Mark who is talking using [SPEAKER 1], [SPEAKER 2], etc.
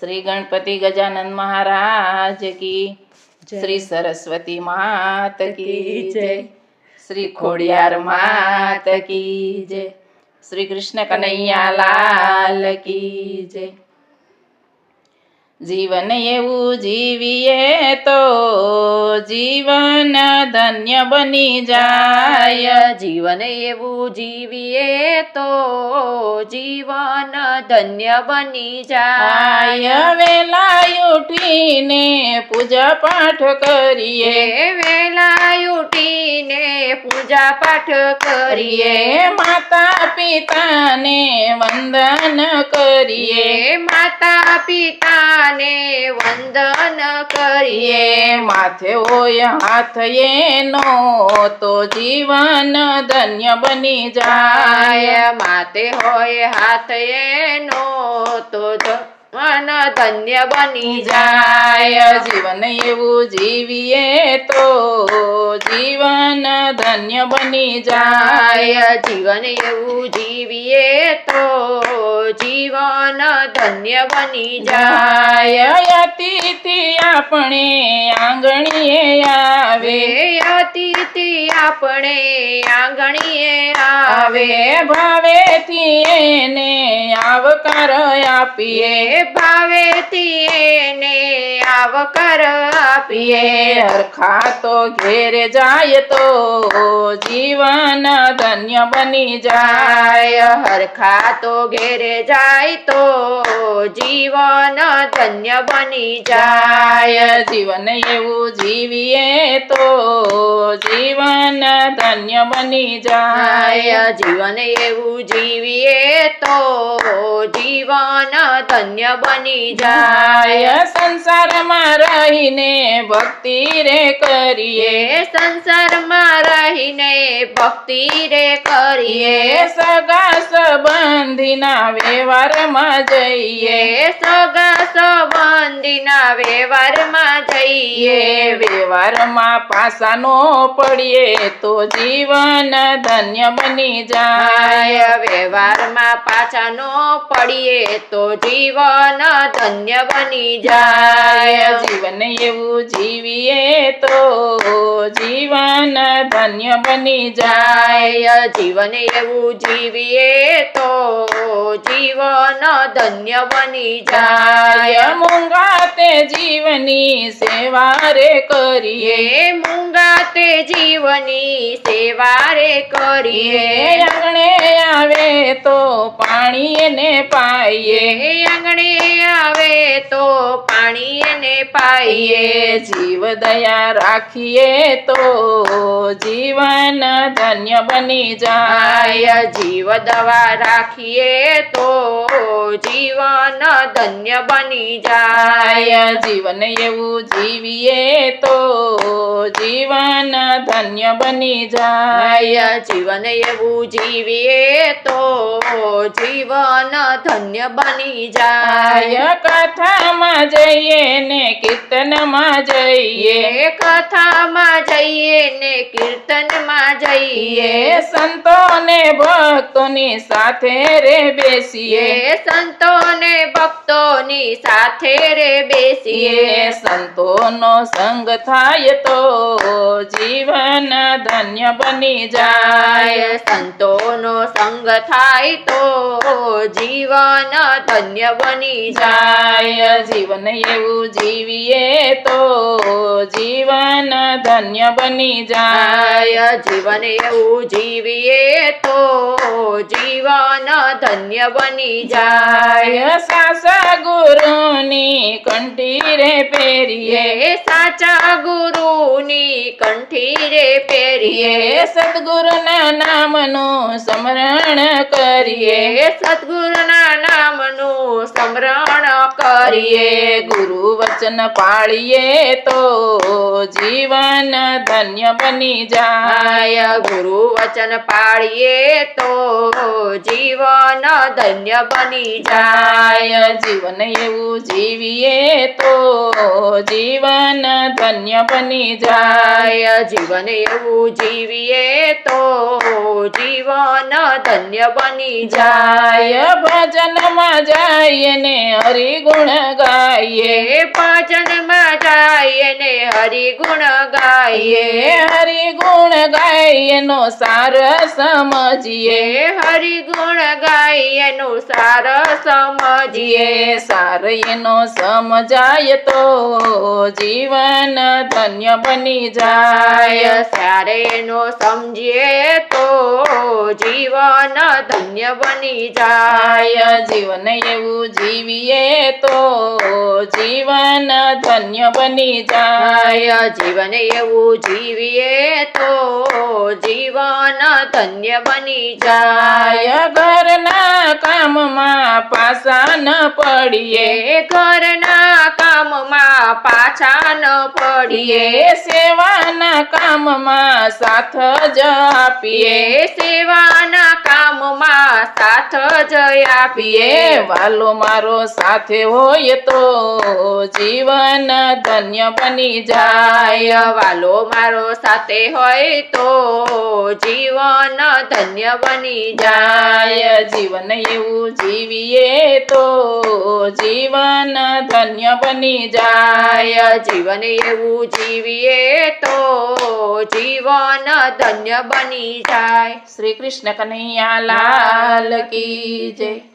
[SPEAKER 1] श्री गणपति गजानन महाराज की, श्री सरस्वती मात की जय, श्री खोडियार मात की जय, श्री कृष्ण कन्हैया लाल की जय। जीवन एवं जीविए तो जीवन धन्य बनी जाय,
[SPEAKER 2] जीवन एवं जीविए तो जीवन धन्य बनी जाय।
[SPEAKER 1] वेला उठीने पूजा पाठ करिए,
[SPEAKER 2] वेला उठीने पूजा पाठ करिए।
[SPEAKER 1] माता पिता ने वंदन करिए,
[SPEAKER 2] माता पिता ने वंदन करिए।
[SPEAKER 1] माथे होय हाथ एनो तो जीवन धन्य बनी जाय,
[SPEAKER 2] माथे होय हाथ एनो तो जीवन धन्य बनी जाय।
[SPEAKER 1] जीवन एवं जीविए तो जीवन धन्य बनी जाय,
[SPEAKER 2] जीवन एवं जीविए तो जीवन धन्य बनी जाय।
[SPEAKER 1] अतिथि अपने आंगणीए आवे,
[SPEAKER 2] अतिथि अपने आंगणीए आवे।
[SPEAKER 1] भावेથી એને આવકાર આપીએ,
[SPEAKER 2] ભાવેથી એને આવકાર આપીએ।
[SPEAKER 1] હરખા તો ઘેરે જાય તો જીવન ધન્ય બની જાય,
[SPEAKER 2] હરખા તો ઘેરે જાય તો જીવન ધન્ય બની જાય।
[SPEAKER 1] જીવન એવું જીવીએ તો જીવન ધન્ય બની જાય,
[SPEAKER 2] જીવન એવું જીવીએ તો જીવન ધન્ય બની જાય।
[SPEAKER 1] સંસારમાં રહીને ભક્તિ રે કરીએ,
[SPEAKER 2] સંસારમાં રહીને ભક્તિ રે કરીએ।
[SPEAKER 1] સગા સંબંધીના વ્યવહારમાં જઈએ,
[SPEAKER 2] સગા સંબંધીના વ્યવહારમાં જઈએ।
[SPEAKER 1] વ્યવહારમાં પાસા નો પડીએ તો જીવન ધન્ય બની જાય,
[SPEAKER 2] વ્યવહારમાં પાછા નો પડીએ તો જીવન ધન્ય બની જાય।
[SPEAKER 1] જીવન એવું જીવીએ તો જીવન ધન્ય બની જાય,
[SPEAKER 2] જીવન એવું જીવીએ તો જીવન ધન્ય બની જાય।
[SPEAKER 1] મૂંગા તે જીવની સેવા રે કરીએ,
[SPEAKER 2] મૂંગા તે જીવની સેવા રે કરીએ।
[SPEAKER 1] આંગણે આવે તો પાણી એને પાઈએ,
[SPEAKER 2] આંગણે આવે તો પાણી એને પાઈએ।
[SPEAKER 1] જીવ દયા રાખીએ તો જીવન ધન્ય બની જાય,
[SPEAKER 2] જીવ દવા રાખીએ તો જીવન ધન્ય બની જાય।
[SPEAKER 1] જીવન એવું જીવીએ તો જીવન ધન્ય બની જાય,
[SPEAKER 2] જીવન એવું જીવીએ તો જીવન ધન્ય બની જાય।
[SPEAKER 1] કથામાં જઈએ ને કીર્તનમાં જઈએ,
[SPEAKER 2] કથામાં જઈએ ને કીર્તનમાં જઈએ।
[SPEAKER 1] સંતો ને ભક્તોની સાથે રે બેસીએ,
[SPEAKER 2] સંતો ને ભક્તોની સાથે રે બેસીએ।
[SPEAKER 1] સંતોનો સંગ થાય તો જીવન ધન્ય બની જાય,
[SPEAKER 2] સંતોનો સંગ થાય તો જીવન ધન્ય બની જાય।
[SPEAKER 1] જીવન એવું જીવીએ તો જીવન ધન્ય બની જાય,
[SPEAKER 2] જીવન એવું જીવીએ તો જીવન ધન્ય બની જાય।
[SPEAKER 1] સાસા ગુરુની કંઠી રે પહેરીએ,
[SPEAKER 2] સાચા ગુરુની કંઠી રે પહેરીએ।
[SPEAKER 1] સદગુરુના નામનું સ્મરણ કરીએ,
[SPEAKER 2] સદગુરુના નામનું સ્મરણ કરીએ।
[SPEAKER 1] ગુરુ વચન પાળીએ તો જીવન ધન્ય બની જાય.
[SPEAKER 2] ગુરુ વચન પાળીએ તો જીવન ધન્ય બની જાય.
[SPEAKER 1] જીવન એવું જીવીએ તો જીવન ધન્ય બની જાય.
[SPEAKER 2] જીવન એવું જીવીએ તો જીવન ધન્ય બની જાય.
[SPEAKER 1] ભજનમાં જઈએ ને હરિગુણ ગાઈએ.
[SPEAKER 2] ભજનમાં ગાઈએ ને હરિગુણ ગાઈએ.
[SPEAKER 1] હરિગુણ ગાયનો સાર સમજીએ.
[SPEAKER 2] હરિગુણ ગાયનું સાર સમજીએ.
[SPEAKER 1] સાર એનો સમજાય તો જીવન ધન્ય બની જાય.
[SPEAKER 2] સારે નો સમજીએ તો જીવન ધન્ય બની જાય.
[SPEAKER 1] જીવન એવું જીવીએ તો જીવન ધન્ય બની જાય.
[SPEAKER 2] જીવન એવું જીવીએ તો જીવન ધન્ય બની જાય.
[SPEAKER 1] ઘરના કામમાં પાછા ન પડીએ.
[SPEAKER 2] ઘરના કામમાં પાછા ન પડીએ.
[SPEAKER 1] સેવાના કામમાં સાથ જ આપીએ.
[SPEAKER 2] સેવાના કામમાં સાથ જ આપીએ.
[SPEAKER 1] વાલો મારો સાથે હોય તો જીવન ધન્ય બની જાય.
[SPEAKER 2] વાલો મારો સાથે હોય તો જીવન ધન્ય બની જાય.
[SPEAKER 1] જીવન એવું જીવીએ તો જીવન ધન્ય બની જાય.
[SPEAKER 2] જીવન એવું જીવીએ તો જીવન ધન્ય બની જાય.
[SPEAKER 1] શ્રી કૃષ્ણ કનૈયા લાલ કી જય.